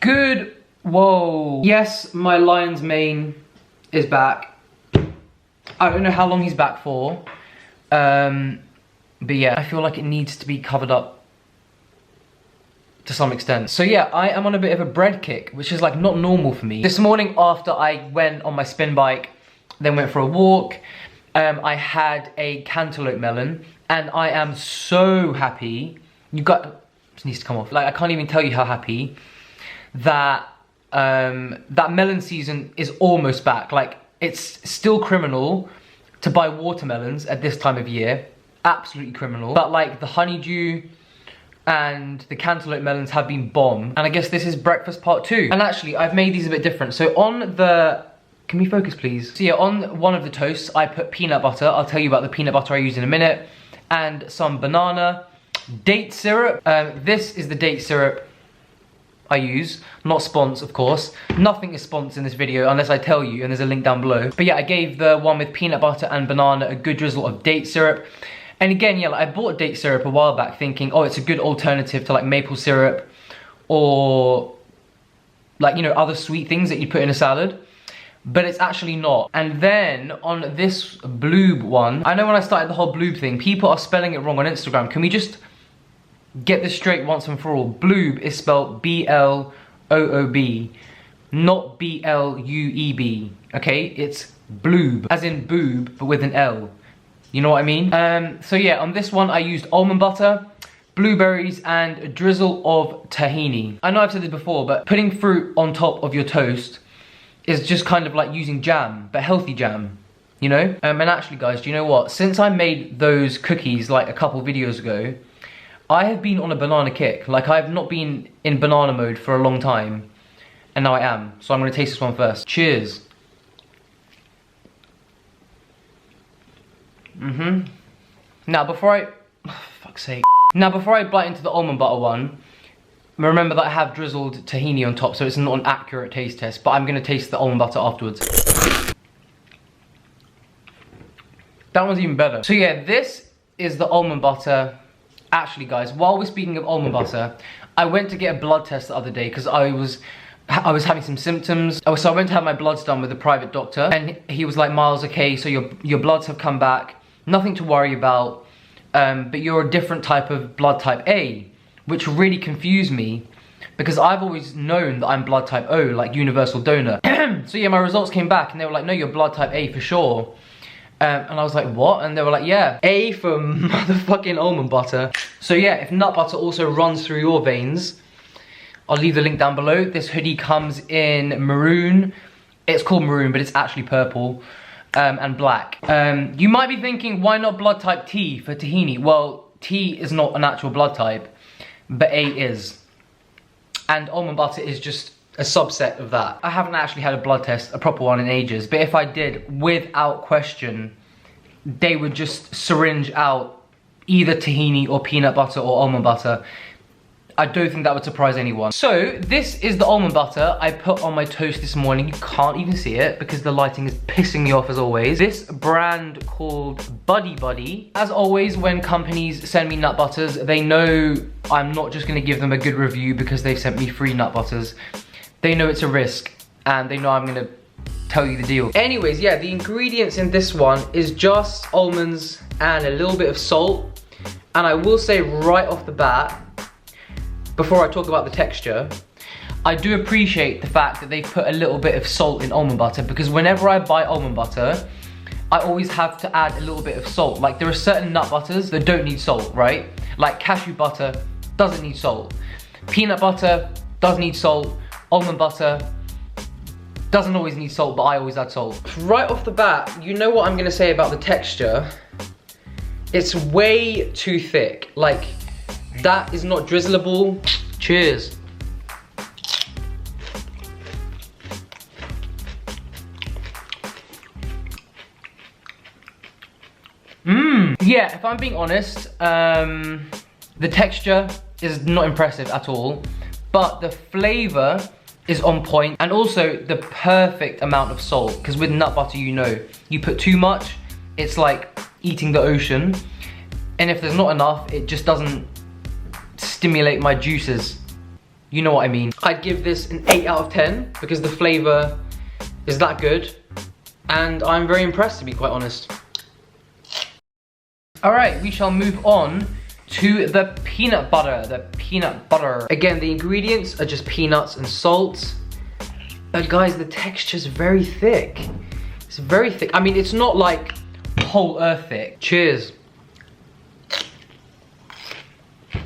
Good, whoa. Yes, my lion's mane is back. I don't know how long he's back for. But yeah, I feel like it needs to be covered up to some extent. So yeah, I am on a bit of a bread kick, which is like not normal for me. This morning after I went on my spin bike, then went for a walk, I had a cantaloupe melon, and I am so happy. This needs to come off. Like, I can't even tell you how happy that that melon season is almost back. Like, it's still criminal to buy watermelons at this time of year. Absolutely criminal. But like the honeydew and the cantaloupe melons have been bomb. And I guess this is breakfast part 2. And actually, I've made these a bit different. So on the, can we focus please? So yeah, on one of the toasts, I put peanut butter. I'll tell you about the peanut butter I use in a minute. And some banana, date syrup. This is the date syrup I use. Not spons, of course. Nothing is spons in this video unless I tell you, and there's a link down below. But yeah, I gave the one with peanut butter and banana a good drizzle of date syrup. And again, yeah, like I bought date syrup a while back thinking, oh, it's a good alternative to like maple syrup or like, you know, other sweet things that you put in a salad. But it's actually not. And then on this bloob one, I know when I started the whole bloob thing, people are spelling it wrong on Instagram. Can we just get this straight once and for all? Bloob is spelled B-L-O-O-B, not B-L-U-E-B, okay? It's bloob, as in boob, but with an L. You know what I mean? So yeah, on this one I used almond butter, blueberries, and a drizzle of tahini. I know I've said this before, but putting fruit on top of your toast is just kind of like using jam, but healthy jam, you know? And actually guys, do you know what? Since I made those cookies like a couple videos ago, I have been on a banana kick. Like, I've not been in banana mode for a long time, and now I am. So I'm gonna taste this one first. Cheers. Now before fuck's sake. Now before I bite into the almond butter one, remember that I have drizzled tahini on top, so it's not an accurate taste test, but I'm gonna taste the almond butter afterwards. That one's even better. So yeah, this is the almond butter. Actually guys, while we're speaking of almond butter, I went to get a blood test the other day because I was having some symptoms. So I went to have my bloods done with a private doctor, and he was like, Miles, okay, so your bloods have come back. Nothing to worry about, but you're a different type of blood type A, which really confused me because I've always known that I'm blood type O, like universal donor. So yeah, my results came back and they were like, no, you're blood type A for sure. And I was like, what? And they were like, yeah, A for motherfucking almond butter. So yeah, if nut butter also runs through your veins, I'll leave the link down below. This hoodie comes in maroon. It's called maroon, but it's actually purple. And black. You might be thinking, why not blood type T for tahini? Well, T is not an actual blood type, but A is. And almond butter is just a subset of that. I haven't actually had a blood test, a proper one, in ages, but if I did, without question, they would just syringe out either tahini or peanut butter or almond butter. I don't think that would surprise anyone. So this is the almond butter I put on my toast this morning. You can't even see it because the lighting is pissing me off as always. This brand called Buddy Buddy. As always, when companies send me nut butters, they know I'm not just gonna give them a good review because they've sent me free nut butters. They know it's a risk and they know I'm gonna tell you the deal. Anyways, yeah, the ingredients in this one is just almonds and a little bit of salt. And I will say right off the bat, before I talk about the texture, I do appreciate the fact that they put a little bit of salt in almond butter, because whenever I buy almond butter, I always have to add a little bit of salt. Like, there are certain nut butters that don't need salt, right? Like cashew butter doesn't need salt. Peanut butter does need salt. Almond butter doesn't always need salt, but I always add salt. Right off the bat, you know what I'm gonna say about the texture? It's way too thick. Like, that is not drizzleable. Cheers. Yeah, if I'm being honest, the texture is not impressive at all, but the flavor is on point, and also the perfect amount of salt, because with nut butter, you know, you put too much, it's like eating the ocean, and if there's not enough, it just doesn't stimulate my juices. You know what I mean. I'd give this an 8 out of 10 because the flavour is that good. And I'm very impressed, to be quite honest. Alright, we shall move on to the peanut butter. Again, the ingredients are just peanuts and salt. But guys, the texture's very thick. It's very thick. I mean, it's not like whole earth thick. Cheers.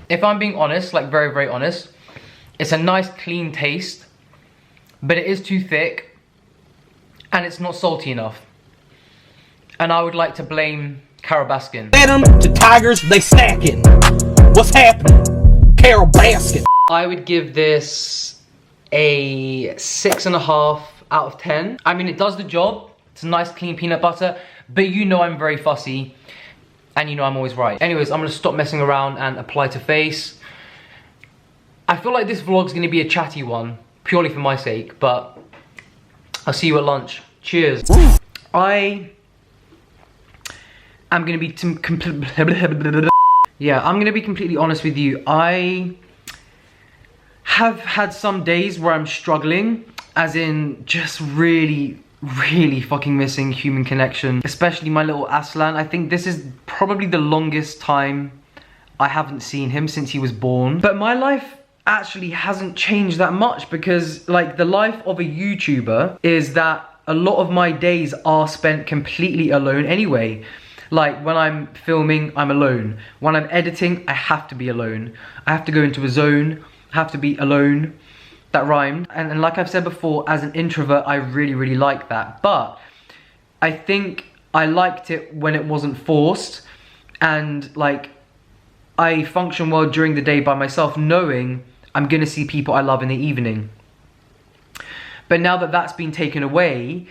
If I'm being honest, like very, very honest, it's a nice clean taste, but it is too thick and it's not salty enough. And I would like to blame Carol Baskin. Let them to Tigers, they stacking. What's happening? Carol Baskin. I would give this a 6.5 out of 10. I mean, it does the job. It's a nice clean peanut butter, but you know I'm very fussy and you know I'm always right. Anyways, I'm gonna stop messing around and apply to face. I feel like this vlog's gonna be a chatty one, purely for my sake, but I'll see you at lunch. Cheers. I am gonna be I'm gonna be completely honest with you. I have had some days where I'm struggling, as in just really fucking missing human connection, especially my little Aslan. I think this is probably the longest time I haven't seen him since he was born. But my life actually hasn't changed that much, because like the life of a YouTuber is that a lot of my days are spent completely alone anyway. Like when I'm filming, I'm alone. When I'm editing, I have to be alone. I have to go into a zone, I have to be alone. That rhymed. And like I've said before, as an introvert, I really like that. But I think I liked it when it wasn't forced, and like I function well during the day by myself, knowing I'm gonna see people I love in the evening. But now that that's been taken away,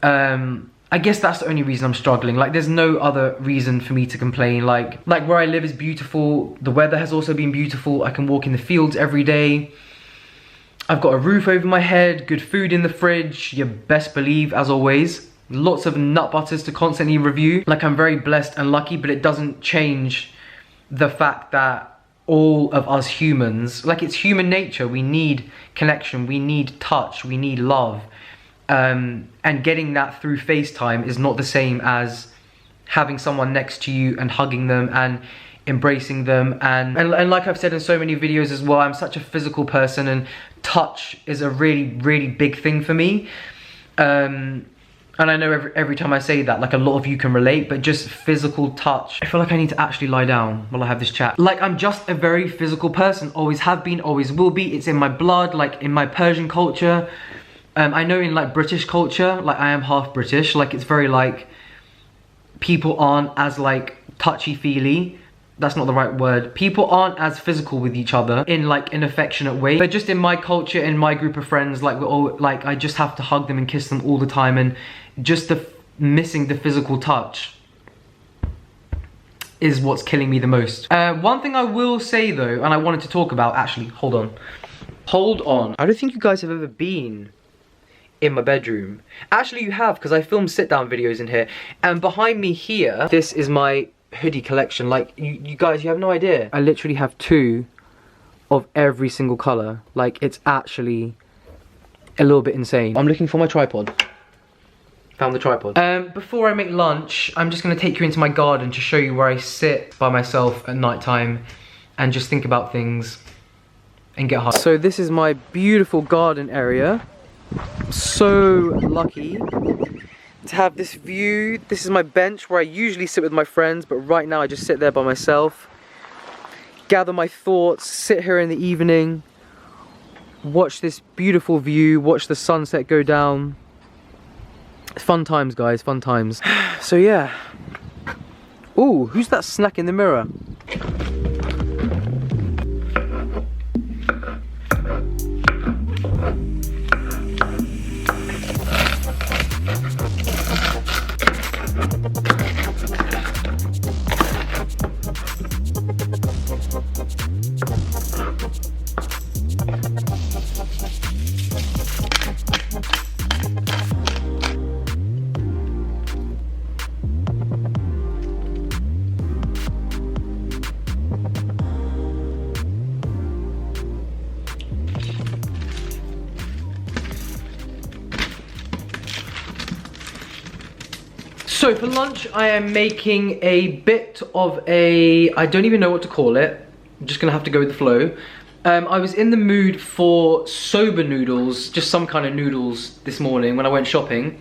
I guess that's the only reason I'm struggling. Like there's no other reason for me to complain. Like where I live is beautiful. The weather has also been beautiful. I can walk in the fields every day. I've got a roof over my head, good food in the fridge, you best believe, as always. Lots of nut butters to constantly review. Like I'm very blessed and lucky, but it doesn't change the fact that all of us humans, like it's human nature, we need connection, we need touch, we need love. And getting that through FaceTime is not the same as having someone next to you and hugging them and embracing them. And like I've said in so many videos as well, I'm such a physical person, and touch is a really big thing for me. And I know every time I say that, like a lot of you can relate, but just physical touch. I feel like I need to actually lie down while I have this chat. Like I'm just a very physical person, always have been, always will be. It's in my blood, like in my Persian culture. I know in like British culture, like I am half British, like it's very like, people aren't as like touchy-feely. That's not the right word. People aren't as physical with each other in like an affectionate way. But just in my culture, in my group of friends, like we're all like, I just have to hug them and kiss them all the time, and just missing the physical touch is what's killing me the most. One thing I will say though, and I wanted to talk about, actually, hold on. I don't think you guys have ever been in my bedroom. Actually you have, because I film sit down videos in here, and behind me here, this is my hoodie collection. Like you guys, you have no idea. I literally have 2 of every single color. Like it's actually a little bit insane. I'm looking for my tripod. Found the tripod. Before I make lunch, I'm just gonna take you into my garden to show you where I sit by myself at night time and just think about things and get high. So this is my beautiful garden area. I'm so lucky to have this view. This is my bench where I usually sit with my friends, but right now I just sit there by myself, gather my thoughts, sit here in the evening, watch this beautiful view, watch the sunset go down. Fun times, guys, fun times. So yeah. Ooh, who's that snack in the mirror? So for lunch, I am making a bit of a, I don't even know what to call it. I'm just gonna have to go with the flow. I was in the mood for soba noodles, just some kind of noodles this morning when I went shopping.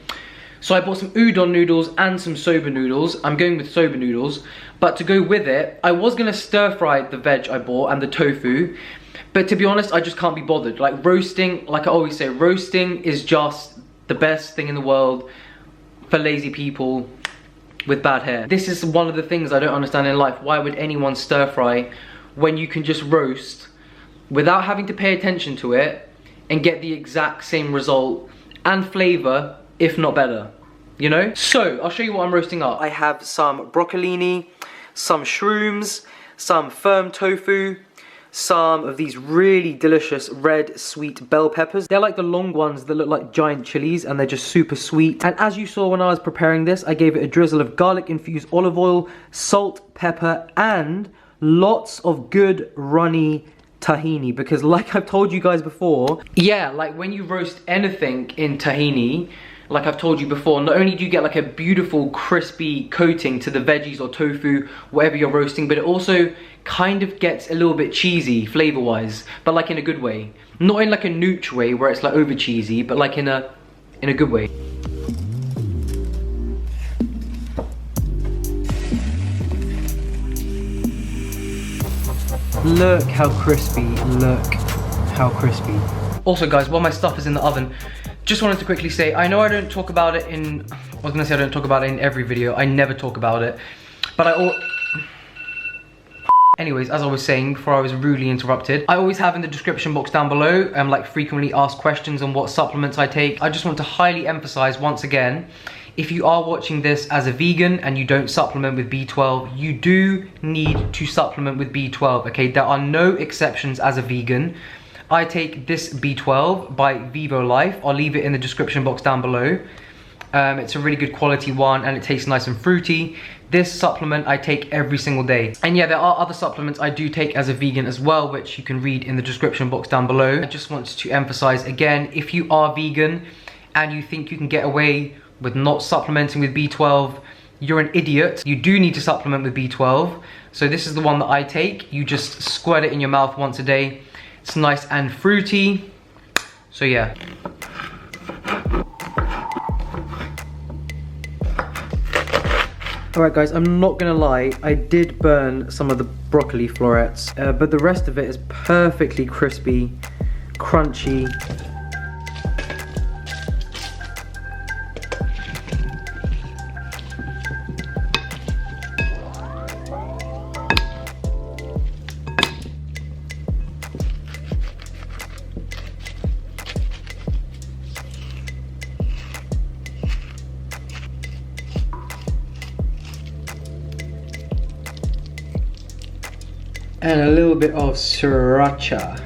So I bought some udon noodles and some soba noodles. I'm going with soba noodles. But to go with it, I was gonna stir fry the veg I bought and the tofu. But to be honest, I just can't be bothered. Like roasting, like I always say, roasting is just the best thing in the world for lazy people with bad hair. This is one of the things I don't understand in life. Why would anyone stir fry when you can just roast without having to pay attention to it and get the exact same result and flavor, if not better, you know? So, I'll show you what I'm roasting up. I have some broccolini, some shrooms, some firm tofu, some of these really delicious red sweet bell peppers. They're like the long ones that look like giant chilies and they're just super sweet. And as you saw when I was preparing this, I gave it a drizzle of garlic infused olive oil, salt, pepper, and lots of good runny tahini, because like I've told you guys before, yeah, like when you roast anything in tahini, like I've told you before, not only do you get like a beautiful crispy coating to the veggies or tofu, whatever you're roasting, but it also kind of gets a little bit cheesy flavor wise, but like in a good way. Not in like a nooch way where it's like over cheesy, but like in a good way. Look how crispy, look how crispy. Also guys, while my stuff is in the oven, just wanted to quickly say, I know I don't talk about it in, I was gonna say I don't talk about it in every video, I never talk about it, but anyways, as I was saying before I was rudely interrupted, I always have in the description box down below, like frequently asked questions on what supplements I take. I just want to highly emphasize once again, if you are watching this as a vegan and you don't supplement with B12, you do need to supplement with B12, okay? There are no exceptions as a vegan. I take this B12 by Vivo Life. I'll leave it in the description box down below. It's a really good quality one and it tastes nice and fruity. This supplement I take every single day. And yeah, there are other supplements I do take as a vegan as well, which you can read in the description box down below. I just want to emphasize again, if you are vegan and you think you can get away with not supplementing with B12, you're an idiot. You do need to supplement with B12. So this is the one that I take. You just squirt it in your mouth once a day. It's nice and fruity. So yeah. Alright guys, I'm not gonna lie, I did burn some of the broccoli florets, but the rest of it is perfectly crispy, crunchy. And a little bit of sriracha.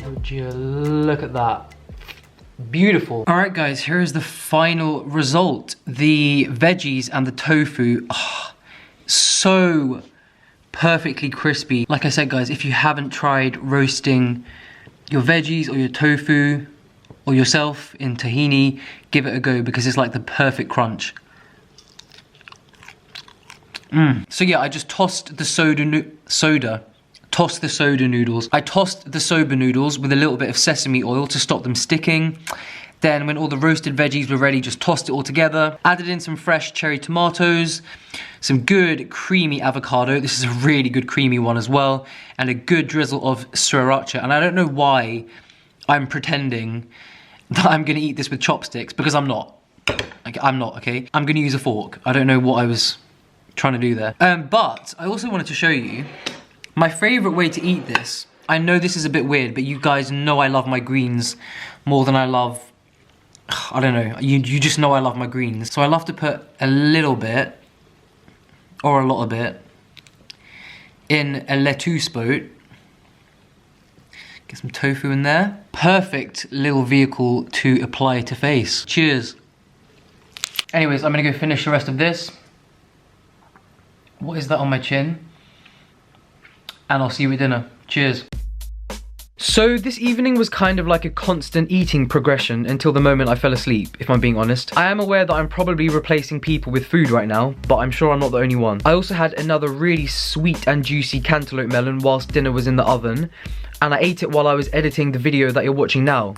Would you look at that? Beautiful. All right guys, here's the final result. The veggies and the tofu, so perfectly crispy. Like I said guys, if you haven't tried roasting your veggies or your tofu or yourself in tahini, give it a go because it's like the perfect crunch. So yeah, I just tossed the soda noodles. I tossed the soba noodles with a little bit of sesame oil to stop them sticking. Then when all the roasted veggies were ready, just tossed it all together. Added in some fresh cherry tomatoes, some good creamy avocado. This is a really good creamy one as well. And a good drizzle of sriracha. And I don't know why I'm pretending that I'm gonna eat this with chopsticks, because I'm not. I'm not, okay? I'm gonna use a fork. I don't know what I was trying to do there. But I also wanted to show you my favorite way to eat this. I know this is a bit weird, but you guys know I love my greens more than I love, I don't know, you just know I love my greens. So I love to put a little bit, or a lot of it, in a lettuce boat. Get some tofu in there. Perfect little vehicle to apply to face. Cheers. Anyways, I'm gonna go finish the rest of this. What is that on my chin? And I'll see you at dinner. Cheers. So this evening was kind of like a constant eating progression until the moment I fell asleep, if I'm being honest. I am aware that I'm probably replacing people with food right now, but I'm sure I'm not the only one. I also had another really sweet and juicy cantaloupe melon whilst dinner was in the oven, and I ate it while I was editing the video that you're watching now.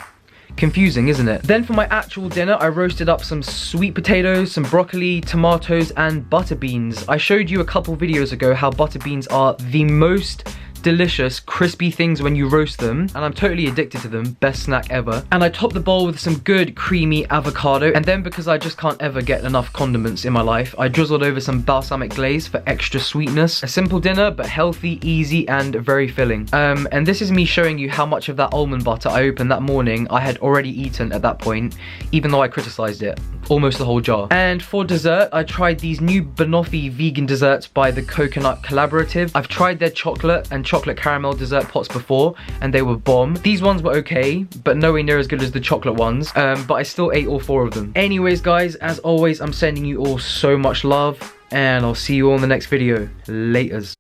Confusing, isn't it? Then for my actual dinner, I roasted up some sweet potatoes, some broccoli, tomatoes, and butter beans. I showed you a couple videos ago how butter beans are the most delicious crispy things when you roast them, and I'm totally addicted to them. Best snack ever. And I topped the bowl with some good creamy avocado, and then because I just can't ever get enough condiments in my life, I drizzled over some balsamic glaze for extra sweetness. A simple dinner, but healthy, easy, and very filling. And this is me showing you how much of that almond butter I opened that morning I had already eaten at that point, even though I criticized it. Almost the whole jar. And for dessert, I tried these new banoffee vegan desserts by the Coconut Collaborative. I've tried their chocolate and chocolate caramel dessert pots before, and they were bomb. These ones were okay, but nowhere near as good as the chocolate ones, but I still ate all 4 of them. Anyways guys, as always, I'm sending you all so much love, and I'll see you all in the next video. Laters.